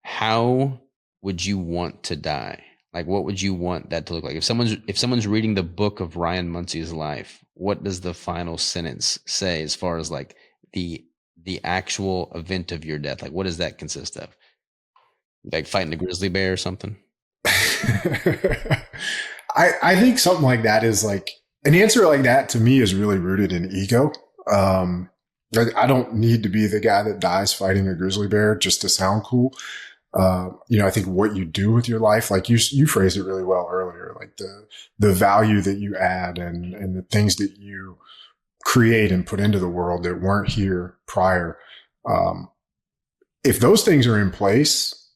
how would you want to die? Like, what would you want that to look like? If someone's reading the book of Ryan Munsey's life, what does the final sentence say as far as like the actual event of your death? Like, what does that consist of? Like fighting a grizzly bear or something? I think something like that is like an answer like that to me is really rooted in ego. I don't need to be the guy that dies fighting a grizzly bear just to sound cool. I think what you do with your life, like you phrased it really well earlier, like the value that you add and the things that you create and put into the world that weren't here prior. If those things are in place,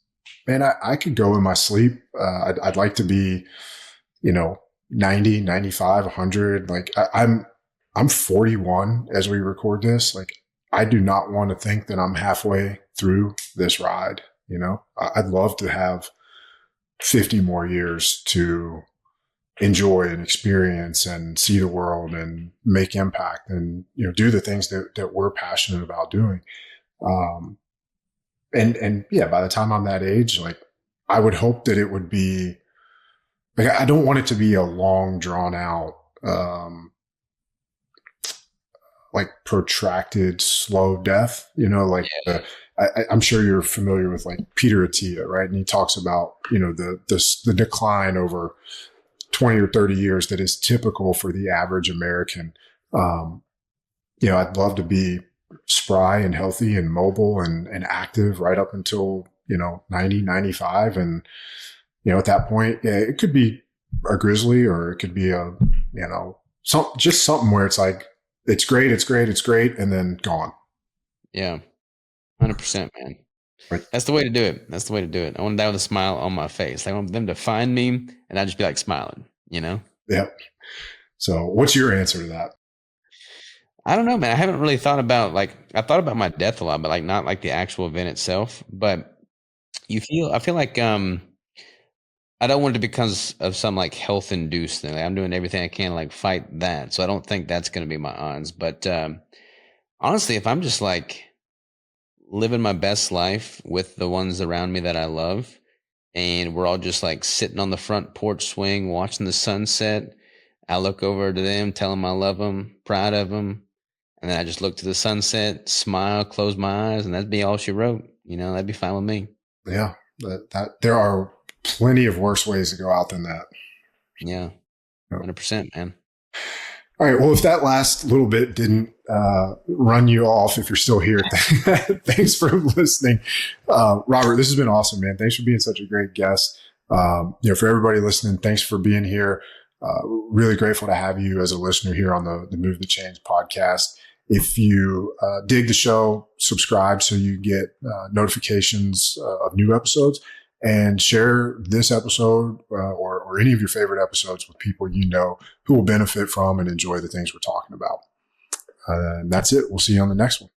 man, I could go in my sleep. I'd like to be, 90, 95, 100. Like I'm 41 as we record this. Like I do not want to think that I'm halfway through this ride. I'd love to have 50 more years to enjoy and experience and see the world and make impact and, do the things that we're passionate about doing. And yeah, by the time I'm that age, like I would hope that it would be like, I don't want it to be a long drawn out, like protracted, slow death, I'm sure you're familiar with like Peter Attia, right? And he talks about, the decline over 20 or 30 years that is typical for the average American. I'd love to be spry and healthy and mobile and active right up until, 90, 95. And, at that point, it could be a grizzly, or it could be just something where it's like, it's great, it's great, it's great, and then gone. Yeah. 100%, man. Right. That's the way to do it. That's the way to do it. I want to die with a smile on my face. I want them to find me and I just be like smiling, Yep. So what's your answer to that? I don't know, man. I haven't really thought about, I thought about my death a lot, but not like the actual event itself. But I feel like, I don't want it to be because of some like health induced thing. Like, I'm doing everything I can to like fight that. So I don't think that's going to be my odds. But, honestly, if I'm just like living my best life with the ones around me that I love, and we're all just like sitting on the front porch swing, watching the sunset, I look over to them, tell them I love them, proud of them. And then I just look to the sunset, smile, close my eyes, and that'd be all she wrote. That'd be fine with me. Yeah. That there are plenty of worse ways to go out than that. Yeah. 100%, man. All right. Well, if that last little bit didn't run you off, if you're still here, thanks for listening. Robert, this has been awesome, man. Thanks for being such a great guest. For everybody listening, thanks for being here. Really grateful to have you as a listener here on the Move the Change podcast. If you dig the show, subscribe so you get notifications of new episodes, and share this episode or any of your favorite episodes with people who will benefit from and enjoy the things we're talking about. And that's it. We'll see you on the next one.